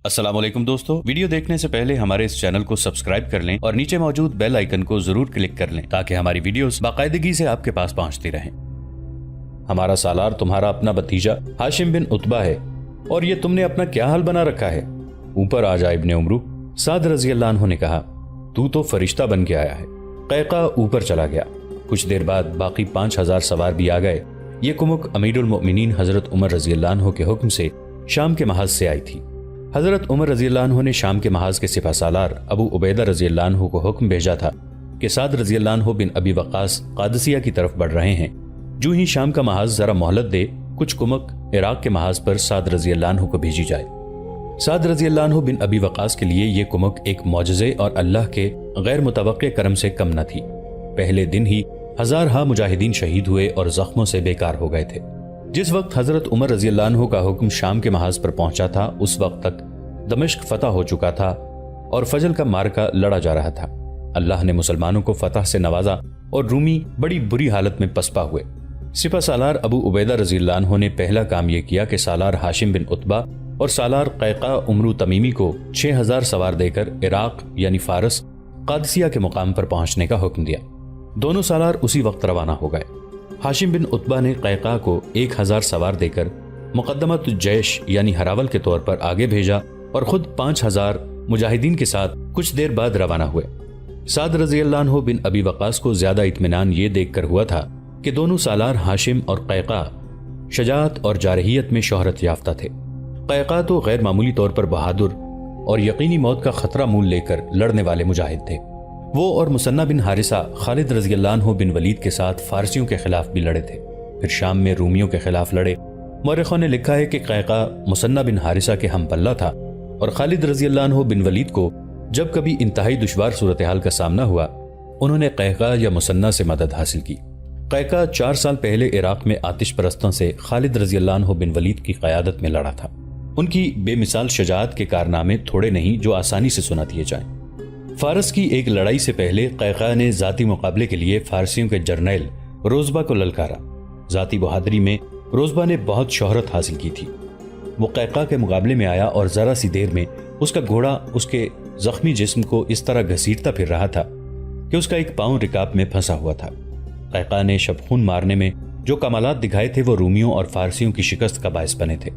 अस्सलाम वालेकुम दोस्तों, वीडियो देखने से पहले हमारे इस चैनल को सब्सक्राइब कर लें और नीचे मौजूद बेल आइकन को जरूर क्लिक कर लें ताकि हमारी वीडियोस बाकायदगी से आपके पास पहुंचती रहें। हमारा सालार तुम्हारा अपना भतीजा हाशिम बिन उतबा है और ये तुमने अपना क्या हाल बना रखा है। ऊपर आ जा इब्ने उमरू। साद रजी अल्लाह अन्हु ने कहा, तू तो फरिश्ता बन के आया है। कैका ऊपर चला गया। कुछ देर बाद बाकी 5000 सवार भी आ गए। ये कुमुक अमीरुल मोमिनीन हजरत उमर रजी अल्लाह अन्हु के हुक्म से शाम के महाज से आई थी। हजरत उमर रजी अल्लाह अन्हु ने शाम के महाज के सिपा सालार अबू उबैदा रजी अल्लाह अन्हु को हुक्म भेजा था कि साद रजी अल्लाह अन्हु बिन अबी वक्कास कादसिया की तरफ बढ़ रहे हैं। जो ही शाम का महाज जरा मोहलत दे, कुछ कुमक इराक के महाज पर साद रजी अल्लाह अन्हु को भेजी जाए। साद रजी अल्लाह अन्हु बिन अबी वक्कास के लिए ये कुमक एक मौजज़े और अल्लाह के गैर मुतवक्के करम से कम न थी। पहले दिन ही हजारहा मुजाहिदीन शहीद हुए और जख्मों से बेकार हो गए थे। जिस वक्त हजरत उमर रजी अल्लाह अन्हु का हुक्म शाम के महाज पर पहुंचा था, उस वक्त तक दमिश्क फतह हो चुका था और फजल का मार्का लड़ा जा रहा था। अल्लाह ने मुसलमानों को फतह से नवाजा और रूमी बड़ी बुरी हालत में पसपा हुए। सिपा सालार अबू उबैदा रजी अल्लाह अन्हु ने पहला काम यह किया कि सालार हाशिम बिन उतबा और सालार कैका उमरू तमीमी को 6000 सवार देकर इराक यानी फारस कादसिया के मुकाम पर पहुंचने का हुक्म दिया। दोनों सालार उसी वक्त रवाना हो गए। हाशिम बिन उतबा ने कैका को 1000 सवार देकर मुकद्दमत जैश यानी हरावल के तौर पर आगे भेजा और खुद 5000 मुजाहिदीन के साथ कुछ देर बाद रवाना हुए। साद रजी अल्लाह अन्हु बिन अबी वक्कास को ज्यादा इत्मीनान ये देखकर हुआ था कि दोनों सालार हाशिम और कैका शजाअत और जारहियत में शोहरत याफ्ता थे। कैका तो गैर मामूली तौर पर बहादुर और यकीनी मौत का खतरा मूल लेकर लड़ने वाले मुजाहिद थे। वो और मुसन्ना बिन हारिसा खालिद रजी अल्लाह अन्हु बिन वलीद के साथ फारसियों के खिलाफ भी लड़े थे। फिर शाम में रूमियों के खिलाफ लड़े। मौरखों ने लिखा है कि कैका मुसन्ना बिन हारिसा के हम पल्ला था और खालिद रजी अल्लाह अन्हु बिन वलीद को जब कभी इंतहाई दुश्वार सूरत हाल का सामना हुआ, उन्होंने कैका या मुसन्ना से मदद हासिल की। कैका 4 साल पहले इराक में आतिश परस्तों से खालिद रजी अल्लाह अन्हु बिन वलीद की क़यादत में लड़ा था। उनकी बेमिसाल शजाअत के कारनामे थोड़े नहीं जो आसानी से सुना दिए जाएं। फारस की एक लड़ाई से पहले कैका ने जाती मुकाबले के लिए फारसियों के जर्नैल रोजबा को ललकारा। जाती बहादुरी में रोजबा ने बहुत शोहरत हासिल की थी। वो कैका के मुकाबले में आया और जरा सी देर में उसका घोड़ा उसके जख्मी जिस्म को इस तरह घसीटता फिर रहा था कि उसका एक पांव रिकाब में फंसा हुआ था। कैका ने शबखून मारने में जो कमालात दिखाए थे वो रूमियों और फारसियों की शिकस्त का बायस बने थे।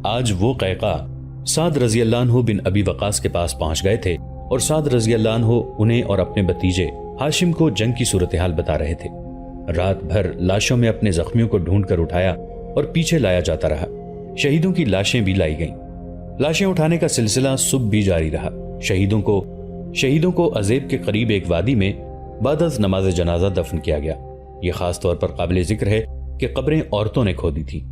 आज वो कैका साद रजी अल्लाह अन्हु बिन अबी वक्कास के पास पहुंच गए थे और साद रजी अल्लाह अन्हु उन्हें और अपने भतीजे हाशिम को जंग की सूरत हाल बता रहे थे। रात भर लाशों में अपने जख्मियों को ढूंढ कर उठाया और पीछे लाया जाता रहा। शहीदों की लाशें भी लाई गईं। लाशें उठाने का सिलसिला सुबह भी जारी रहा। शहीदों को अजेब के करीब एक वादी में बादअज़ नमाज जनाजा दफन किया गया। यह खास तौर पर काबिल जिक्र है कि कब्रें औरतों ने खोदी थी।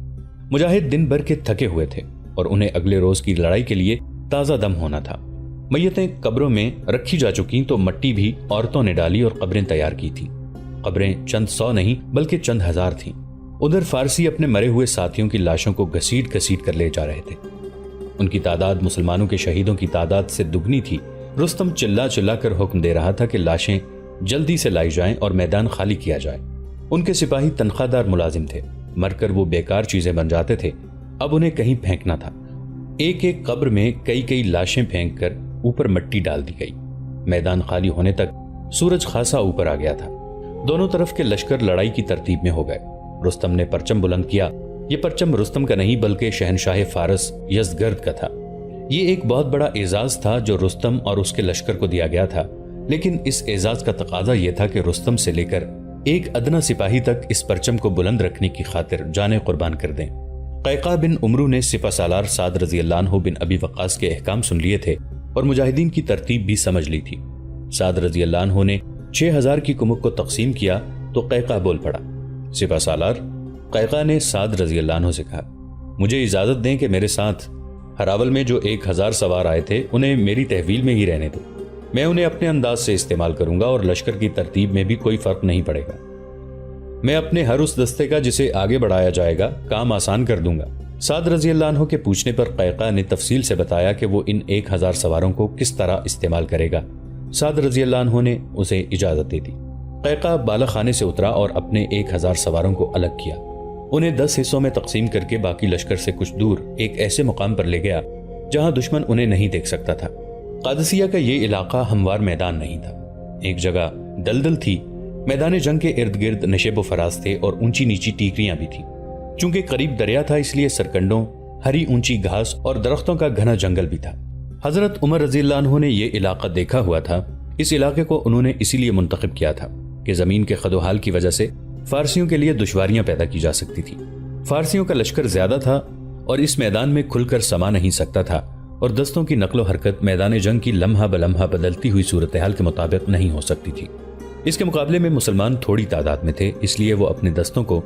मुजाहिद दिन भर के थके हुए थे और उन्हें अगले रोज की लड़ाई के लिए ताज़ा दम होना था। मैयतें कब्रों में रखी जा चुकी तो मट्टी भी औरतों ने डाली और कब्रें तैयार की थी। कब्रें चंद 100 नहीं बल्कि चंद हजार थीं। उधर फारसी अपने मरे हुए साथियों की लाशों को घसीट घसीट कर ले जा रहे थे। उनकी तादाद मुसलमानों के शहीदों की तादाद से दुगनी थी। रुस्तम चिल्ला चिल्ला कर हुक्म दे रहा था कि लाशें जल्दी से लाई जाएं और मैदान खाली किया जाए। उनके सिपाही तनख्वाहदार मुलाजिम थे। मरकर वो बेकार चीजें बन जाते थे। अब उन्हें कहीं फेंकना था। एक एक कब्र में कई कई लाशें फेंक कर ऊपर मिट्टी डाल दी गई। मैदान खाली होने तक सूरज खासा ऊपर आ गया था। दोनों तरफ के लश्कर लड़ाई की तरतीब में हो गए। रुस्तम ने परचम बुलंद किया। ये परचम रुस्तम का नहीं बल्कि शहनशाह फारस यज़दगर्द का था। ये एक बहुत बड़ा एजाज था जो रुस्तम और उसके लश्कर को दिया गया था, लेकिन इस एजाज का तकाजा यह था कि रुस्तम से लेकर एक अदना सिपाही तक इस परचम को बुलंद रखने की खातिर जाने कुर्बान कर दें। कैका बिन उमरू ने सिपा सालार साद रजी अल्लाह अन्हु बिन अबी वक्कास के अहकाम सुन लिए थे और मुजाहिदीन की तरतीब भी समझ ली थी। साद रजी अल्लाह अन्हु ने 6000 की कुमुक को तकसीम किया तो कैका बोल पड़ा। सिपा सालार कैका ने साद रजी अल्लाह अन्हु से कहा, मुझे इजाजत दें कि मेरे साथ हरावल में जो 1000 सवार आए थे उन्हें मेरी तहवील में ही रहने दो। मैं उन्हें अपने अंदाज से इस्तेमाल करूंगा और लश्कर की तरतीब में भी कोई फर्क नहीं पड़ेगा। मैं अपने हर उस दस्ते का जिसे आगे बढ़ाया जाएगा काम आसान कर दूंगा। साद रजी अल्लाह अन्हु के पूछने पर कैका ने तफसील से बताया कि वो इन 1000 सवारों को किस तरह इस्तेमाल करेगा। साद रजी अल्लाह अन्हु ने उसे इजाजत दे दी। कैका बाला खाने से उतरा और अपने 1000 सवारों को अलग किया। उन्हें 10 हिस्सों में तकसीम करके बाकी लश्कर से कुछ दूर एक ऐसे मुकाम पर ले गया जहां दुश्मन उन्हें नहीं देख सकता था। कादसिया का ये इलाका हमवार मैदान नहीं था। एक जगह दलदल थी, मैदान जंग के इर्द गिर्द नशेब फराज थे और ऊंची नीची टीकरियां भी थी। चूंकि करीब दरिया था इसलिए सरकंडों, हरी ऊंची घास और दरख्तों का घना जंगल भी था। हजरत उमर रज़ियल्लाहु अन्हु ने यह इलाका देखा हुआ था। इस इलाके को उन्होंने इसीलिए मुंतखब किया था कि जमीन के खदोहाल की वजह से फारसियों के लिए दुश्वारियां पैदा की जा सकती थी। फारसियों का लश्कर ज्यादा था और इस मैदान में खुलकर समा नहीं सकता था और दस्तों की नकलो हरकत मैदान जंग की लम्हा बलम्हा बदलती हुई सूरत हाल के मुताबिक नहीं हो सकती थी। इसके मुकाबले में मुसलमान थोड़ी तादाद में थे, इसलिए वो अपने दस्तों को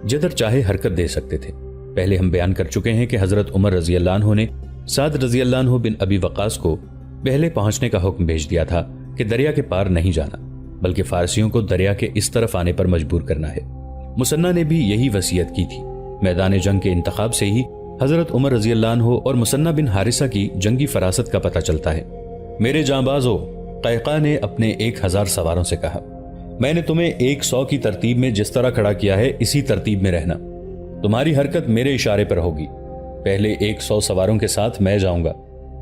जिधर चाहे हरकत दे सकते थे। पहले हम बयान कर चुके हैं कि हजरत उमर रज़ियल्लाहु अन्हु ने साद रज़ियल्लाहु अन्हु बिन अबी वक़ास को पहले पहुंचने का हुक्म भेज दिया था कि दरिया के पार नहीं जाना, बल्कि फारसियों को दरिया के इस तरफ आने पर मजबूर करना है। मुसन्ना ने भी यही वसीयत की थी। मैदान जंग के इंतखाब से ही हजरत उमर रज़ियल्लाहु अन्हु और मुसन्ना बिन हारिसा की जंगी फरासत का पता चलता है। मेरे जांबाजो, कैका ने अपने 1000 सवारों से कहा, मैंने तुम्हें 100 की तरतीब में जिस तरह खड़ा किया है इसी तरतीब में रहना। तुम्हारी हरकत मेरे इशारे पर होगी। पहले 100 सवारों के साथ मैं जाऊंगा।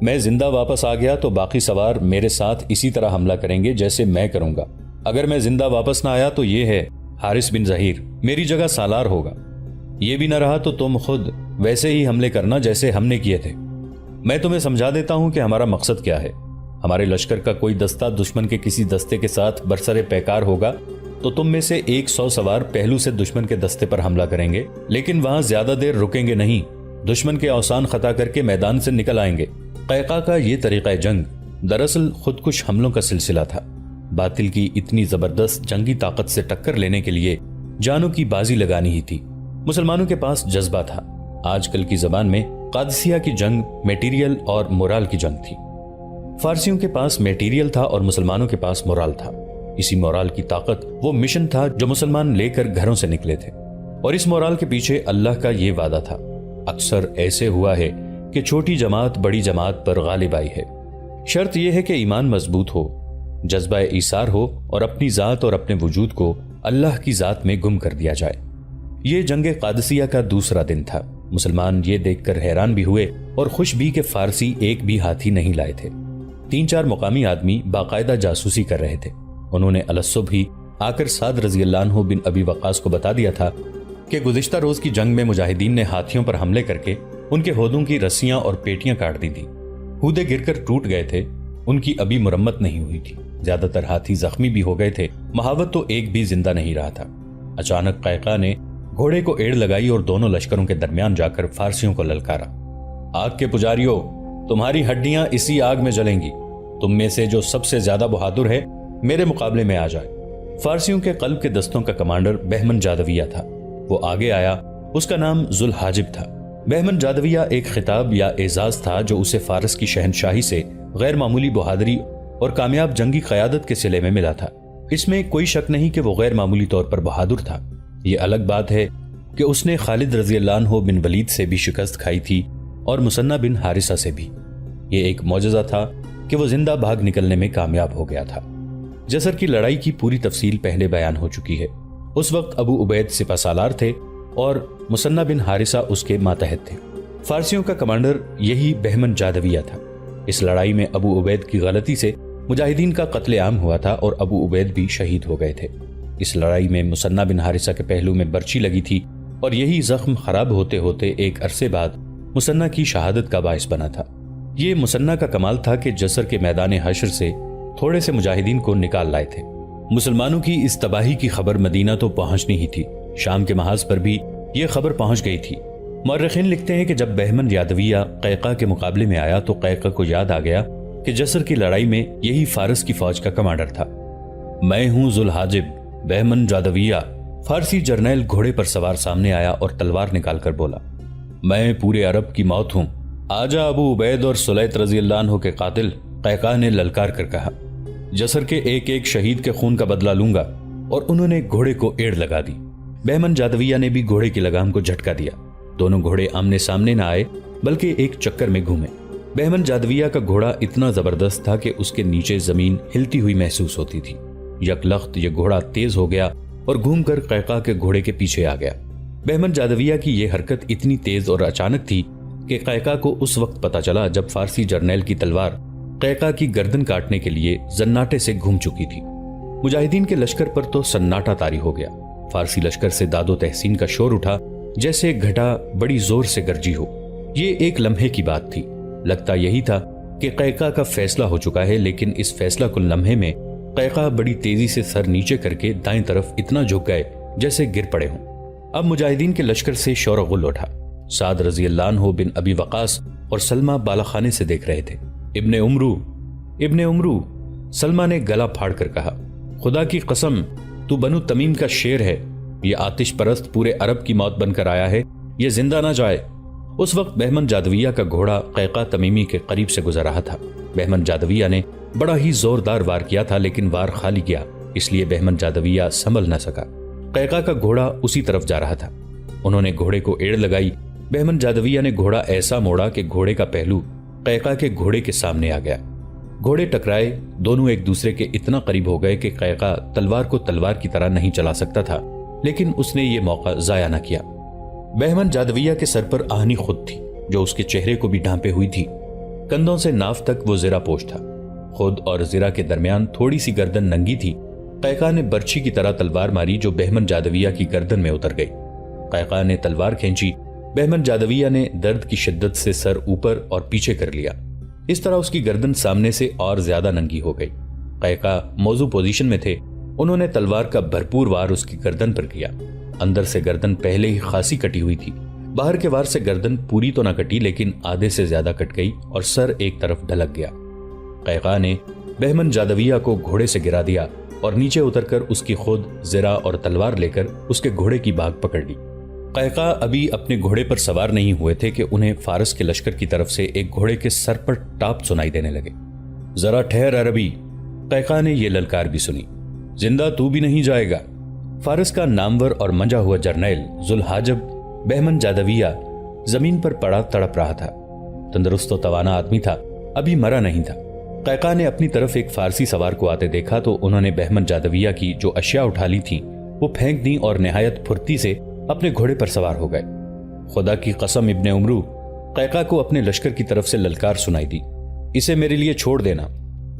मैं जिंदा वापस आ गया तो बाकी सवार मेरे साथ इसी तरह हमला करेंगे जैसे मैं करूंगा। अगर मैं जिंदा वापस ना आया तो ये है हारिस बिन ज़हीर मेरी जगह सालार होगा। ये भी ना रहा तो तुम खुद वैसे ही हमले करना जैसे हमने किए थे। मैं तुम्हें समझा देता हूं कि हमारा मकसद क्या है। हमारे लश्कर का कोई दस्ता दुश्मन के किसी दस्ते के साथ बरसरे पैकार होगा तो तुम में से 100 सवार पहलू से दुश्मन के दस्ते पर हमला करेंगे, लेकिन वहां ज्यादा देर रुकेंगे नहीं। दुश्मन के औसान खता करके मैदान से निकल आएंगे। कैका का ये तरीका जंग दरअसल खुदकुश हमलों का सिलसिला था। बातिल की इतनी जबरदस्त जंगी ताकत से टक्कर लेने के लिए जानों की बाजी लगानी ही थी। मुसलमानों के पास जज्बा था। आजकल की जबान में कादसिया की जंग मेटीरियल और मोराल की जंग थी। फारसियों के पास मेटीरियल था और मुसलमानों के पास मोराल था। इसी मोराल की ताकत वो मिशन था जो मुसलमान लेकर घरों से निकले थे, और इस मोराल के पीछे अल्लाह का ये वादा था। अक्सर ऐसे हुआ है कि छोटी जमात बड़ी जमात पर गालिब आई है। शर्त यह है कि ईमान मजबूत हो, जज्बा ईसार हो और अपनी जात और अपने वजूद को अल्लाह की जात में गुम कर दिया जाए। ये जंग कादसिया का दूसरा दिन था। मुसलमान ये देखकर हैरान भी हुए और खुश भी कि फारसी एक भी हाथी नहीं लाए थे। 3-4 मुकामी आदमी बाकायदा जासूसी कर रहे थे। उन्होंने अलसुबह ही आकर साद रज़ियल्लाहु अन्हु बिन अबी वक़ास को बता दिया था कि गुज़िश्ता रोज की जंग में मुजाहिदीन ने हाथियों पर हमले करके उनके होदों की रस्सियां और पेटियां काट दी थी। हूदे गिरकर टूट गए थे, उनकी अभी मुरम्मत नहीं हुई थी। ज्यादातर हाथी जख्मी भी हो गए थे, महावत तो एक भी जिंदा नहीं रहा था। अचानक कैका ने घोड़े को एड़ लगाई और दोनों लश्करों के दरमियान जाकर फारसियों को ललकारा, आग के पुजारियों, तुम्हारी हड्डियां इसी आग में जलेंगी। तुम में से जो सबसे ज्यादा बहादुर है मेरे मुकाबले में आ जाए। फारसियों के कल्ब के दस्तों का कमांडर बहमन जादविया था। वो आगे आया। उसका नाम जुल हाजिब था। बहमन जादविया एक खिताब या एजाज था जो उसे फारस की शहनशाही से गैर मामूली बहादुरी और कामयाब जंगी क़यादत के सिले में मिला था। इसमें कोई शक नहीं कि वो गैर मामूली तौर पर बहादुर था। ये अलग बात है कि उसने खालिद रज़ियल्लाहु अन्हु बिन वलीद से भी शिकस्त खाई थी और मुसन्ना बिन हारिसा से भी। ये एक मौजज़ा था कि वो जिंदा भाग निकलने में कामयाब हो गया था। जसर की लड़ाई की पूरी तफसील पहले बयान हो चुकी है। उस वक्त अबू उबैद सिपासालार थे और मुसन्ना बिन हारिसा उसके मातहत थे। फारसियों का कमांडर यही बहमन जादविया था। इस लड़ाई में अबू उबैद की गलती से मुजाहिदीन का कत्ले-आम हुआ था और अबू उबैद भी शहीद हो गए थे। इस लड़ाई में मुसन्ना बिन हारिसा के पहलू में बर्ची लगी थी और यही जख्म खराब होते होते एक अरसे बाद मुसन्ना की शहादत का बाइस बना था। ये मुसन्ना का कमाल था कि जसर के मैदान हशर से थोड़े से मुजाहिदीन को निकाल लाए थे। मुसलमानों की इस तबाही की खबर मदीना तो पहुंचनी ही थी, शाम के महाज पर भी यह खबर पहुंच गई थी। मौर्रिखीन लिखते हैं कि जब बहमन जादविया कैका के मुकाबले में आया तो कैका को याद आ गया कि जसर की लड़ाई में यही फारस की फौज का कमांडर था। मैं हूं जुल हाजिब बहमन जादविया। फारसी जर्नैल घोड़े पर सवार सामने आया और तलवार निकालकर बोला, मैं पूरे अरब की मौत हूं। आजा अबू उबैद और सुलैत रज़ियल्लाहु अन्हु के कातिल। कैका ने ललकार कर कहा, जसर के एक एक शहीद के खून का बदला लूंगा। और उन्होंने घोड़े को एड़ लगा दी। बहमन जादविया ने भी घोड़े की लगाम को झटका दिया। दोनों घोड़े आमने सामने न आए बल्कि एक चक्कर में घूमे। बहमन जादविया का घोड़ा इतना जबरदस्त था कि उसके नीचे जमीन हिलती हुई महसूस होती थी। यकलख्त ये घोड़ा तेज हो गया और घूमकर कैका के घोड़े के पीछे आ गया। बहमन जादविया की यह हरकत इतनी तेज और अचानक थी کہ قیقا کو اس وقت پتا چلا جب فارسی جرنیل کی تلوار قیقا کی گردن کاٹنے کے لیے زناٹے سے گھوم چکی تھی۔ مجاہدین کے لشکر پر تو سناٹا طاری ہو گیا۔ فارسی لشکر سے داد و تحسین کا شور اٹھا جیسے گھٹا بڑی زور سے گرجی ہو۔ یہ ایک لمحے کی بات تھی۔ لگتا یہی تھا کہ قیقا کا فیصلہ ہو چکا ہے، لیکن اس فیصلہ کن لمحے میں قیقا بڑی تیزی سے سر نیچے کر کے دائیں طرف اتنا جھک گئے جیسے گر پڑے ہوں۔ اب مجاہدین کے لشکر سے شور و غل اٹھا۔ سعد رضی اللہ عنہ بن ابی وقاص اور سلمہ بالا خانے سے دیکھ رہے تھے۔ ابن عمرو، سلمہ نے گلا پھاڑ کر کہا، خدا کی قسم تو بنو تمیم کا شیر ہے، یہ آتش پرست پورے عرب کی موت بن کر آیا ہے، یہ زندہ نہ جائے۔ اس وقت بہمن جادویہ کا گھوڑا قیقا تمیمی کے قریب سے گزر رہا تھا۔ بہمن جادویہ نے بڑا ہی زوردار وار کیا تھا، لیکن وار خالی گیا، اس لیے بہمن جادویہ سنبھل نہ سکا۔ قیقا کا گھوڑا اسی طرف جا رہا تھا۔ انہوں نے گھوڑے کو ایڑ لگائی۔ بہمن جادویہ نے گھوڑا ایسا موڑا کہ گھوڑے کا پہلو قیقا کے گھوڑے کے سامنے آ گیا۔ گھوڑے ٹکرائے، دونوں ایک دوسرے کے اتنا قریب ہو گئے کہ قیقا تلوار کو تلوار کی طرح نہیں چلا سکتا تھا، لیکن اس نے یہ موقع ضائع نہ کیا۔ بہمن جادویہ کے سر پر آہنی خود تھی جو اس کے چہرے کو بھی ڈھانپے ہوئی تھی۔ کندھوں سے ناف تک وہ زرہ پوش تھا۔ خود اور زرہ کے درمیان تھوڑی سی گردن ننگی تھی۔ قیقا نے برچھی کی طرح تلوار ماری جو بہمن جادویہ کی گردن میں اتر گئی۔ قیقا نے تلوار کھینچی۔ بہمن جادویہ نے درد کی شدت سے سر اوپر اور پیچھے کر لیا، اس طرح اس کی گردن سامنے سے اور زیادہ ننگی ہو گئی۔ قیقا موزوں پوزیشن میں تھے۔ انہوں نے تلوار کا بھرپور وار اس کی گردن پر کیا۔ اندر سے گردن پہلے ہی خاصی کٹی ہوئی تھی۔ باہر کے وار سے گردن پوری تو نہ کٹی، لیکن آدھے سے زیادہ کٹ گئی اور سر ایک طرف ڈھلک گیا۔ قیقا نے بہمن جادویہ کو گھوڑے سے گرا دیا اور نیچے اتر کر اس کی خود زرہ اور تلوار لے کر اس کے گھوڑے کی باگ پکڑ لی۔ قیقا ابھی اپنے گھوڑے پر سوار نہیں ہوئے تھے کہ انہیں فارس کے لشکر کی طرف سے ایک گھوڑے کے سر پر ٹاپ سنائی دینے لگے۔ ذرا ٹھہر عربی، قیقا نے یہ للکار بھی سنی، زندہ تو بھی نہیں جائے گا۔ فارس کا نامور اور منجا ہوا جرنیل ذوالحاجب بہمن جادویہ زمین پر پڑا تڑپ رہا تھا۔ تندرست و توانا آدمی تھا، ابھی مرا نہیں تھا۔ قیقا نے اپنی طرف ایک فارسی سوار کو آتے دیکھا تو انہوں نے بہمن جادویہ کی جو اشیاء اٹھا لی تھی وہ پھینک دیں اور نہایت پھرتی سے اپنے گھوڑے پر سوار ہو گئے۔ خدا کی قسم ابن عمرو، قیقا کو اپنے لشکر کی طرف سے للکار سنائی دی، اسے میرے لیے چھوڑ دینا۔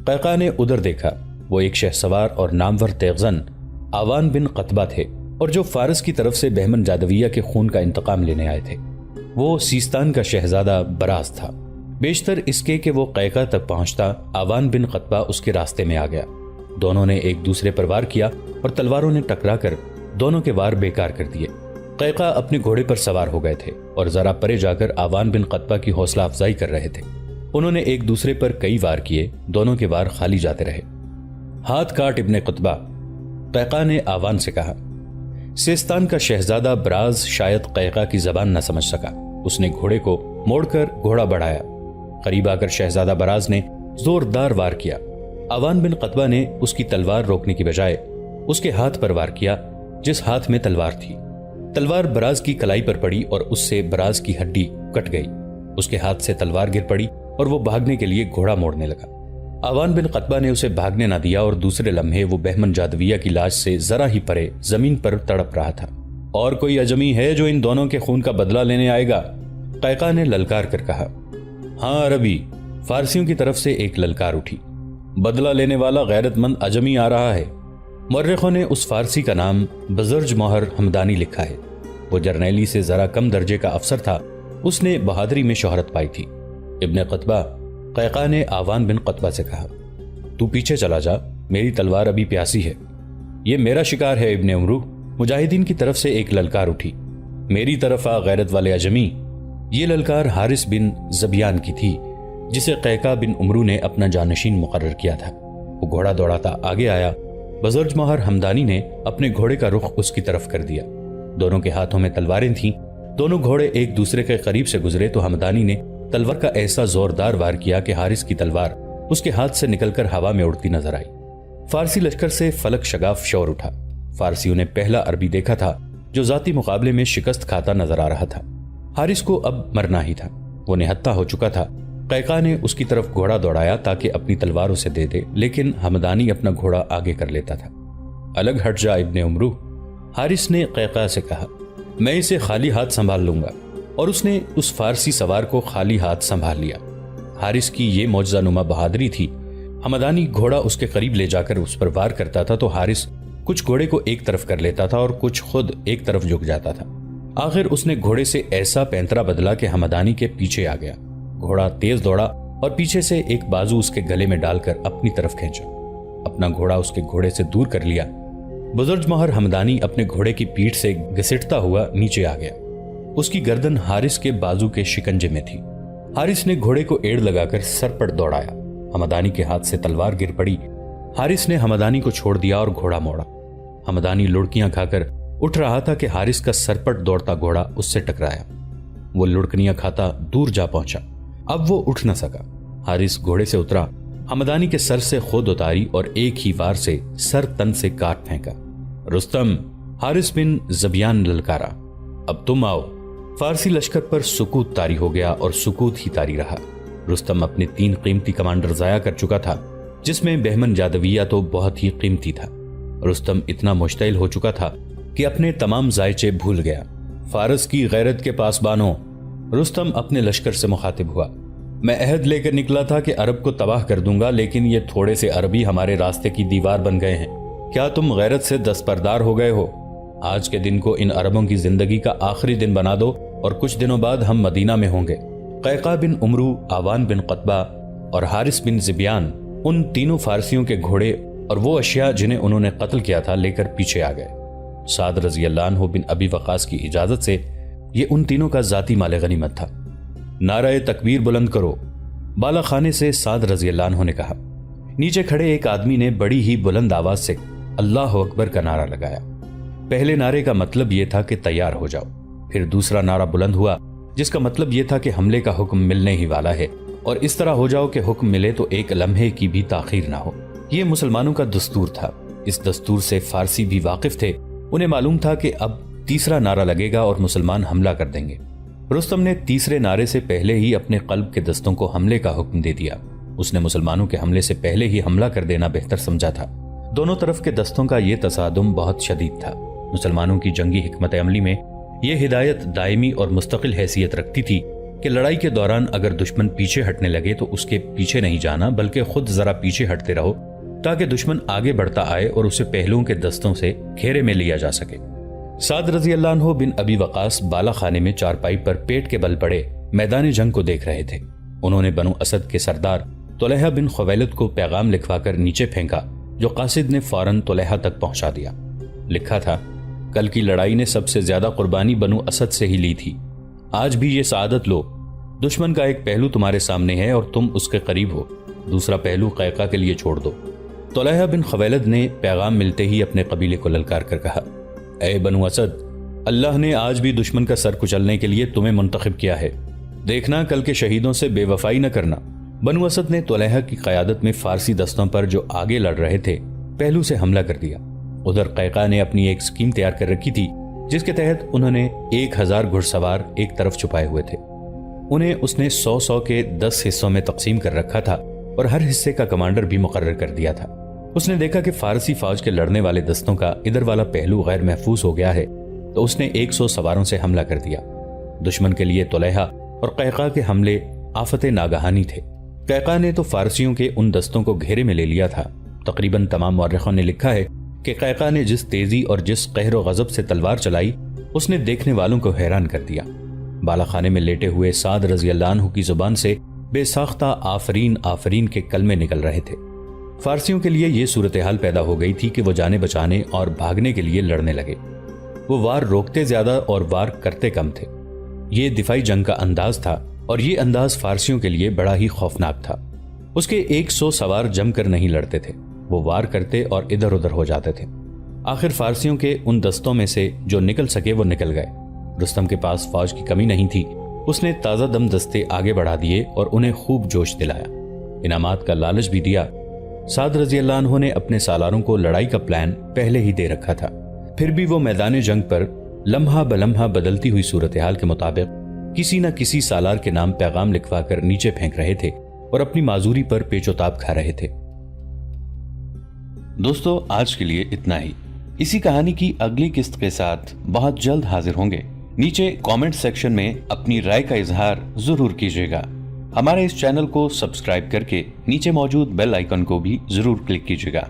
قیقا نے ادھر دیکھا، وہ ایک شہسوار اور نامور تیغزن آوان بن قطبہ تھے اور جو فارس کی طرف سے بہمن جادویہ کے خون کا انتقام لینے آئے تھے۔ وہ سیستان کا شہزادہ براز تھا۔ بیشتر اس کے کہ وہ قیقا تک پہنچتا آوان بن قطبہ اس کے راستے میں آ گیا۔ دونوں نے ایک دوسرے پر وار کیا اور تلواروں نے ٹکرا کر دونوں کے وار بیکار کر دیے۔ قیقا اپنے گھوڑے پر سوار ہو گئے تھے اور ذرا پرے جا کر آوان بن قطبہ کی حوصلہ افزائی کر رہے تھے۔ انہوں نے ایک دوسرے پر کئی وار کیے، دونوں کے وار خالی جاتے رہے۔ ہاتھ کاٹ ابن قطبہ، قیقا نے آوان سے کہا۔ سیستان کا شہزادہ براز شاید قیقا کی زبان نہ سمجھ سکا۔ اس نے گھوڑے کو موڑ کر گھوڑا بڑھایا۔ قریب آ کر شہزادہ براز نے زوردار وار کیا۔ آوان بن قطبہ نے اس کی تلوار روکنے کی بجائے اس کے ہاتھ پر وار کیا جس ہاتھ میں تلوار تھی۔ تلوار براز کی کلائی پر پڑی اور اس سے براز کی ہڈی کٹ گئی۔ اس کے ہاتھ سے تلوار گر پڑی اور وہ بھاگنے کے لیے گھوڑا موڑنے لگا۔ آوان بن قطبہ نے اسے بھاگنے نہ دیا اور دوسرے لمحے وہ بہمن جادویہ کی لاش سے ذرا ہی پرے زمین پر تڑپ رہا تھا۔ اور کوئی اجمی ہے جو ان دونوں کے خون کا بدلہ لینے آئے گا؟ قیقا نے للکار کر کہا۔ ہاں عربی، فارسیوں کی طرف سے ایک للکار اٹھی۔ بدلہ لینے والا غیرت مند اجمی آ رہا ہے۔ مورخوں نے اس فارسی کا نام بزرج موہر ہمدانی لکھا ہے۔ وہ جرنیلی سے ذرا کم درجے کا افسر تھا۔ اس نے بہادری میں شہرت پائی تھی۔ ابن قطبہ، قیقا نے آوان بن قطبہ سے کہا، تو پیچھے چلا جا، میری تلوار ابھی پیاسی ہے۔ یہ میرا شکار ہے ابن عمرو۔ مجاہدین کی طرف سے ایک للکار اٹھی۔ میری طرف آ غیرت والے اجمی۔ یہ للکار حارث بن زبیان کی تھی جسے قیقا بن عمرو نے اپنا جانشین مقرر کیا تھا۔ وہ گھوڑا دوڑاتا آگے آیا۔ بزرج موہر ہمدانی نے اپنے گھوڑے کا رخ اس کی طرف کر دیا۔ دونوں کے ہاتھوں میں تلواریں تھیں۔ دونوں گھوڑے ایک دوسرے کے قریب سے گزرے تو ہمدانی نے تلوار کا ایسا زوردار وار کیا کہ حارث کی تلوار اس کے ہاتھ سے نکل کر ہوا میں اڑتی نظر آئی۔ فارسی لشکر سے فلک شگاف شور اٹھا۔ فارسیوں نے پہلا عربی دیکھا تھا جو ذاتی مقابلے میں شکست کھاتا نظر آ رہا تھا۔ حارث کو اب مرنا ہی تھا، وہ نہتھا ہو چکا تھا۔ قیقا نے اس کی طرف گھوڑا دوڑایا تاکہ اپنی تلوار اسے دے دے، لیکن ہمدانی اپنا گھوڑا آگے کر لیتا تھا۔ الگ ہٹ جا ابن عمرو، حارث نے قیقا سے کہا، میں اسے خالی ہاتھ سنبھال لوں گا۔ اور اس نے اس فارسی سوار کو خالی ہاتھ سنبھال لیا۔ حارث کی یہ معجزہ نما بہادری تھی۔ ہمدانی گھوڑا اس کے قریب لے جا کر اس پر وار کرتا تھا تو حارث کچھ گھوڑے کو ایک طرف کر لیتا تھا اور کچھ خود ایک طرف جھک جاتا تھا۔ آخر اس نے گھوڑے سے ایسا پینترا بدلا کہ ہمدانی کے پیچھے آ گیا۔ گھوڑا تیز دوڑا اور پیچھے سے ایک بازو اس کے گلے میں ڈال کر اپنی طرف کھینچا۔ اپنا گھوڑا اس کے گھوڑے سے دور کر لیا۔ بزرگ مہر ہمدانی اپنے گھوڑے کی پیٹھ سے گھسٹتا ہوا نیچے آ گیا۔ اس کی گردن حارث کے بازو کے شکنجے میں تھی۔ حارث نے گھوڑے کو ایڑ لگا کر سر پر دوڑایا۔ ہمدانی کے ہاتھ سے تلوار گر پڑی۔ حارث نے ہمدانی کو چھوڑ دیا اور گھوڑا موڑا۔ ہمدانی لڑکیاں کھا کر اٹھ رہا تھا کہ حارث کا سرپٹ دوڑتا گھوڑا اس سے ٹکرایا۔ وہ لڑکنیاں کھاتا دور جا پہنچا۔ اب وہ اٹھ نہ سکا۔ حارث گھوڑے سے اترا، ہمدانی کے سر سے خود اتاری اور ایک ہی وار سے سر تن سے کاٹ پھینکا۔ رستم! حارث بن زبیان للکارا۔ اب تم آؤ۔ فارسی لشکر پر سکوت طاری ہو گیا اور سکوت ہی طاری رہا۔ رستم اپنے 3 قیمتی کمانڈر ضائع کر چکا تھا، جس میں بہمن جادویہ تو بہت ہی قیمتی تھا۔ رستم اتنا مشتعل ہو چکا تھا کہ اپنے تمام ذائچے بھول گیا۔ فارس کی غیرت کے پاسبانوں! رستم اپنے لشکر سے مخاطب ہوا۔ میں عہد لے کر نکلا تھا کہ عرب کو تباہ کر دوں گا، لیکن یہ تھوڑے سے عربی ہمارے راستے کی دیوار بن گئے ہیں۔ کیا تم غیرت سے دستبردار ہو گئے ہو؟ آج کے دن کو ان عربوں کی زندگی کا آخری دن بنا دو اور کچھ دنوں بعد ہم مدینہ میں ہوں گے۔ قیقاع بن عمرو، آوان بن قطبہ اور حارث بن زبیان ان تینوں فارسیوں کے گھوڑے اور وہ اشیاء جنہیں انہوں نے قتل کیا تھا لے کر پیچھے آ گئے۔ سعد رضی اللہ عنہ بن ابی وقاص کی اجازت سے یہ ان تینوں کا ذاتی مال غنیمت تھا۔ نعرہ تکبیر بلند کرو! بالا خانے سے سعد رضی اللہ عنہ نے کہا۔ نیچے کھڑے ایک آدمی نے بڑی ہی بلند آواز سے اللہ اکبر کا نعرہ لگایا۔ پہلے نعرے کا مطلب یہ تھا کہ تیار ہو جاؤ۔ پھر دوسرا نعرہ بلند ہوا جس کا مطلب یہ تھا کہ حملے کا حکم ملنے ہی والا ہے، اور اس طرح ہو جاؤ کہ حکم ملے تو ایک لمحے کی بھی تاخیر نہ ہو۔ یہ مسلمانوں کا دستور تھا۔ اس دستور سے فارسی بھی واقف تھے۔ انہیں معلوم تھا کہ اب تیسرا نعرہ لگے گا اور مسلمان حملہ کر دیں گے۔ رستم نے تیسرے نعرے سے پہلے ہی اپنے قلب کے دستوں کو حملے کا حکم دے دیا۔ اس نے مسلمانوں کے حملے سے پہلے ہی حملہ کر دینا بہتر سمجھا تھا۔ دونوں طرف کے دستوں کا یہ تصادم بہت شدید تھا۔ مسلمانوں کی جنگی حکمت عملی میں یہ ہدایت دائمی اور مستقل حیثیت رکھتی تھی کہ لڑائی کے دوران اگر دشمن پیچھے ہٹنے لگے تو اس کے پیچھے نہیں جانا، بلکہ خود ذرا پیچھے ہٹتے رہو تاکہ دشمن آگے بڑھتا آئے اور اسے پہلوؤں کے دستوں سے گھیرے میں لیا جا سکے۔ سعد رضی اللہ عنہ بن ابی وقاص بالا خانے میں چارپائی پر پیٹ کے بل پڑے میدان جنگ کو دیکھ رہے تھے۔ انہوں نے بنو اسد کے سردار طلحہ بن خویلد کو پیغام لکھوا کر نیچے پھینکا، جو قاصد نے فوراً طلحہ تک پہنچا دیا۔ لکھا تھا، کل کی لڑائی نے سب سے زیادہ قربانی بنو اسد سے ہی لی تھی۔ آج بھی یہ سعادت لو۔ دشمن کا ایک پہلو تمہارے سامنے ہے اور تم اس کے قریب ہو، دوسرا پہلو قیقاع کے لیے چھوڑ دو۔ طلحہ بن خویلد نے پیغام ملتے ہی اپنے قبیلے کو للکار کر کہا، اے بنو اسد، اللہ نے آج بھی دشمن کا سر کچلنے کے لیے تمہیں منتخب کیا ہے۔ دیکھنا کل کے شہیدوں سے بے وفائی نہ کرنا۔ بنو اسد نے طلحہ کی قیادت میں فارسی دستوں پر جو آگے لڑ رہے تھے پہلو سے حملہ کر دیا۔ ادھر قیقاع نے اپنی ایک سکیم تیار کر رکھی تھی جس کے تحت انہوں نے 1000 گھڑ سوار ایک طرف چھپائے ہوئے تھے۔ انہیں اس نے 100 کے 10 حصوں میں تقسیم کر رکھا تھا اور ہر حصے کا کمانڈر بھی مقرر کر دیا تھا۔ اس نے دیکھا کہ فارسی فوج کے لڑنے والے دستوں کا ادھر والا پہلو غیر محفوظ ہو گیا ہے تو اس نے 100 سواروں سے حملہ کر دیا۔ دشمن کے لیے طلحہ اور قیقاع کے حملے آفت ناگہانی تھے۔ قیقاع نے تو فارسیوں کے ان دستوں کو گھیرے میں لے لیا تھا۔ تقریباً تمام مورخوں نے لکھا ہے کہ قیقاع نے جس تیزی اور جس قہر و غضب سے تلوار چلائی اس نے دیکھنے والوں کو حیران کر دیا۔ بالا خانے میں لیٹے ہوئے سعد رضی اللہ عنہ کی زبان سے بے ساختہ آفرین آفرین کے کلمے نکل رہے تھے۔ فارسیوں کے لیے یہ صورتحال پیدا ہو گئی تھی کہ وہ جانے بچانے اور بھاگنے کے لیے لڑنے لگے۔ وہ وار روکتے زیادہ اور وار کرتے کم تھے۔ یہ دفاعی جنگ کا انداز تھا اور یہ انداز فارسیوں کے لیے بڑا ہی خوفناک تھا۔ اس کے 100 سوار جم کر نہیں لڑتے تھے، وہ وار کرتے اور ادھر ادھر ہو جاتے تھے۔ آخر فارسیوں کے ان دستوں میں سے جو نکل سکے وہ نکل گئے۔ رستم کے پاس فوج کی کمی نہیں تھی۔ اس نے تازہ دم دستے آگے بڑھا دیے اور انہیں خوب جوش دلایا، انعامات کا لالچ بھی دیا۔ سعد رضی اللہ عنہ نے اپنے سالاروں کو لڑائی کا پلان پہلے ہی دے رکھا تھا، پھر بھی وہ میدان جنگ پر لمحہ بلمحہ بدلتی ہوئی صورتحال کے مطابق کسی نہ کسی سالار کے نام پیغام لکھوا کر نیچے پھینک رہے تھے اور اپنی معذوری پر پیچ و تاب کھا رہے تھے۔ دوستو، آج کے لیے اتنا ہی۔ اسی کہانی کی اگلی قسط کے ساتھ بہت جلد حاضر ہوں گے۔ नीचे कमेंट सेक्शन में अपनी राय का इजहार जरूर कीजिएगा। हमारे इस चैनल को सब्सक्राइब करके नीचे मौजूद बेल आइकन को भी जरूर क्लिक कीजिएगा